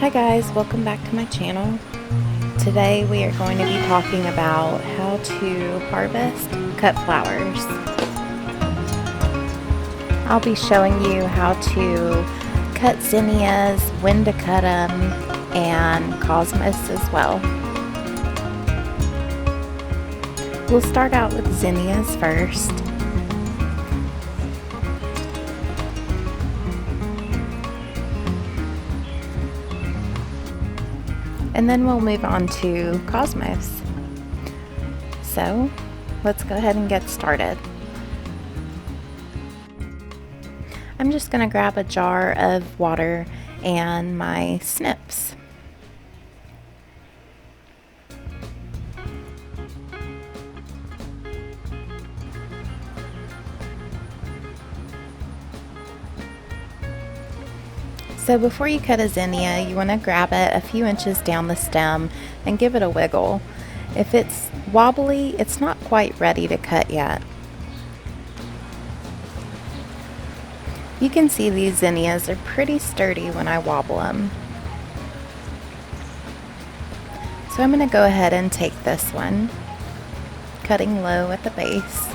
Hi guys, welcome back to my channel. Today we are going to be talking about how to harvest cut flowers. I'll be showing you how to cut zinnias, when to cut them, and cosmos as well. We'll start out with zinnias first. And then we'll move on to cosmos. So let's go ahead and get started. I'm just going to grab a jar of water and my snips. So before you cut a zinnia, you want to grab it a few inches down the stem and give it a wiggle. If it's wobbly, it's not quite ready to cut yet. You can see these zinnias are pretty sturdy when I wobble them. So I'm going to go ahead and take this one, cutting low at the base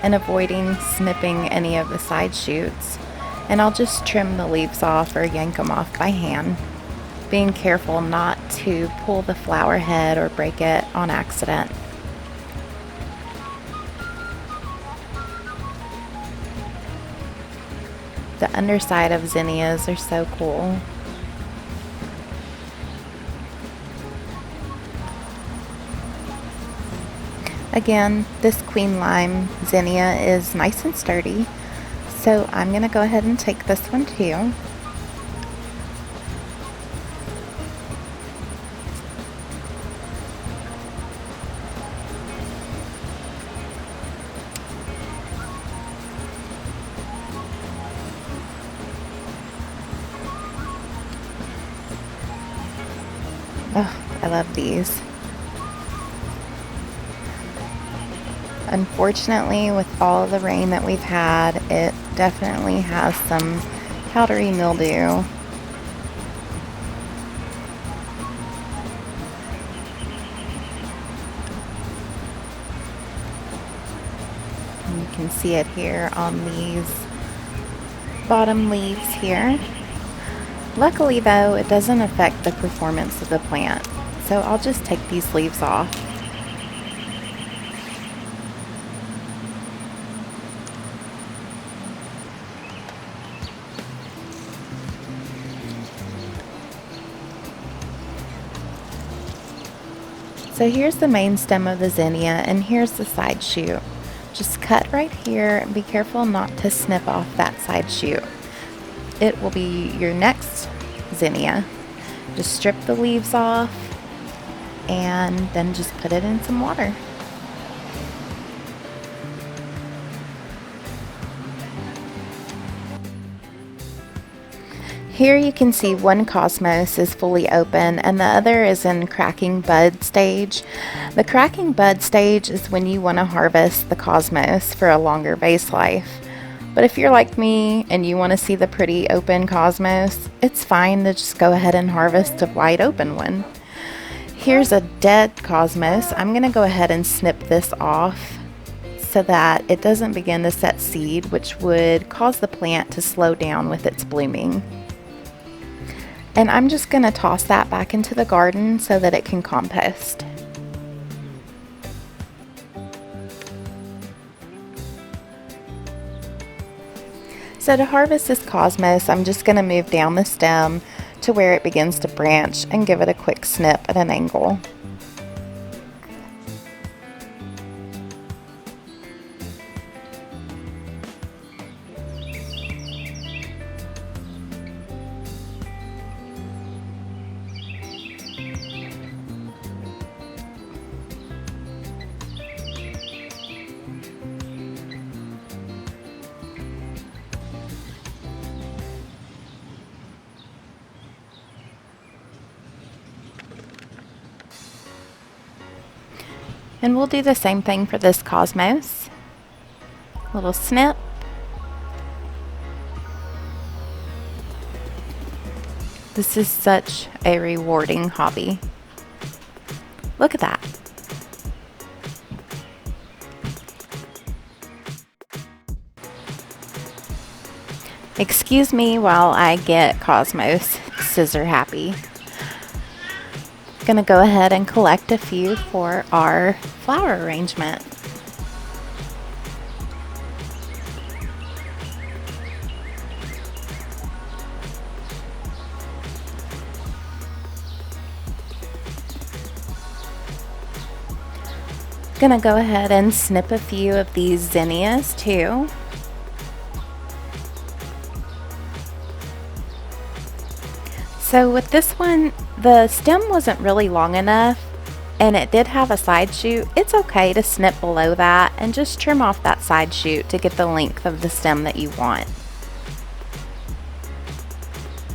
and avoiding snipping any of the side shoots. And I'll just trim the leaves off or yank them off by hand, being careful not to pull the flower head or break it on accident. The underside of zinnias are so cool. Again, this queen lime zinnia is nice and sturdy. So I'm going to go ahead and take this one too. Oh, I love these. Unfortunately, with all the rain that we've had, it definitely has some powdery mildew. And you can see it here on these bottom leaves here. Luckily though, it doesn't affect the performance of the plant, so I'll just take these leaves off. So here's the main stem of the zinnia, and here's the side shoot. Just cut right here and be careful not to snip off that side shoot. It will be your next zinnia. Just strip the leaves off and then just put it in some water. Here you can see one cosmos is fully open and the other is in cracking bud stage. The cracking bud stage is when you want to harvest the cosmos for a longer vase life. But if you're like me and you want to see the pretty open cosmos, it's fine to just go ahead and harvest a wide open one. Here's a dead cosmos. I'm going to go ahead and snip this off so that it doesn't begin to set seed, which would cause the plant to slow down with its blooming. And I'm just going to toss that back into the garden so that it can compost. So to harvest this cosmos, I'm just going to move down the stem to where it begins to branch and give it a quick snip at an angle. And we'll do the same thing for this cosmos. Little snip. This is such a rewarding hobby. Look at that. Excuse me while I get Cosmos scissor happy. Gonna go ahead and collect a few for our flower arrangement. Gonna go ahead and snip a few of these zinnias too. So with this one, the stem wasn't really long enough and it did have a side shoot. It's okay to snip below that and just trim off that side shoot to get the length of the stem that you want.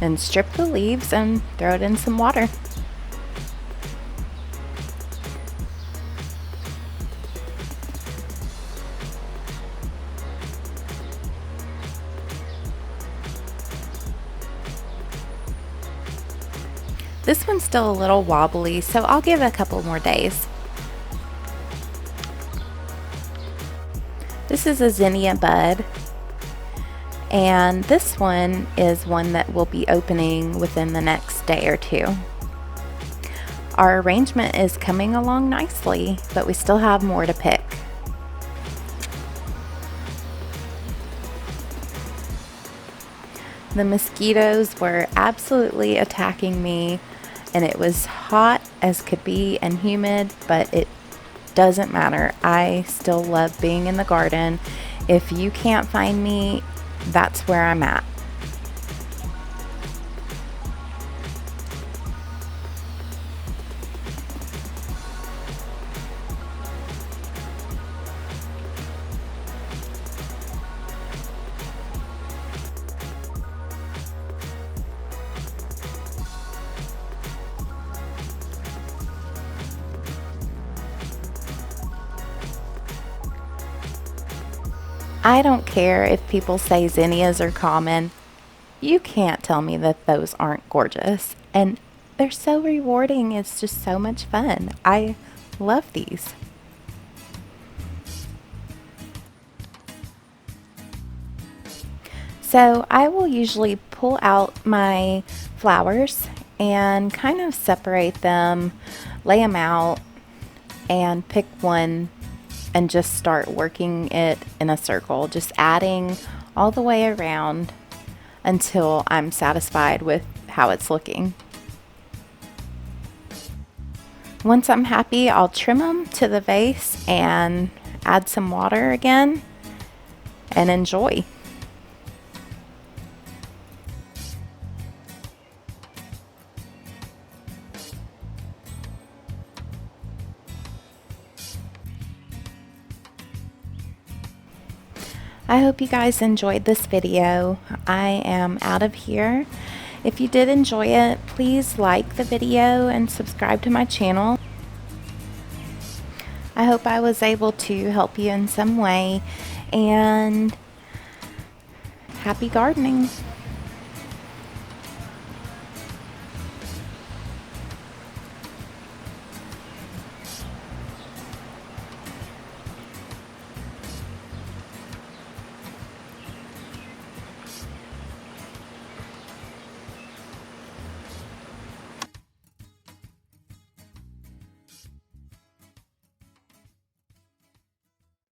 And strip the leaves and throw it in some water. This one's still a little wobbly, so I'll give it a couple more days. This is a zinnia bud, and this one is one that will be opening within the next day or two. Our arrangement is coming along nicely, but we still have more to pick. The mosquitoes were absolutely attacking me, and it was hot as could be and humid, but it doesn't matter. I still love being in the garden. If you can't find me, that's where I'm at. I don't care if people say zinnias are common. You can't tell me that those aren't gorgeous. And they're so rewarding. It's just so much fun. I love these. So I will usually pull out my flowers and kind of separate them, lay them out, and pick one and just start working it in a circle, just adding all the way around until I'm satisfied with how it's looking. Once I'm happy, I'll trim them to the vase and add some water again and enjoy. I hope you guys enjoyed this video. I am out of here. If you did enjoy it, please like the video and subscribe to my channel. I hope I was able to help you in some way, and happy gardening.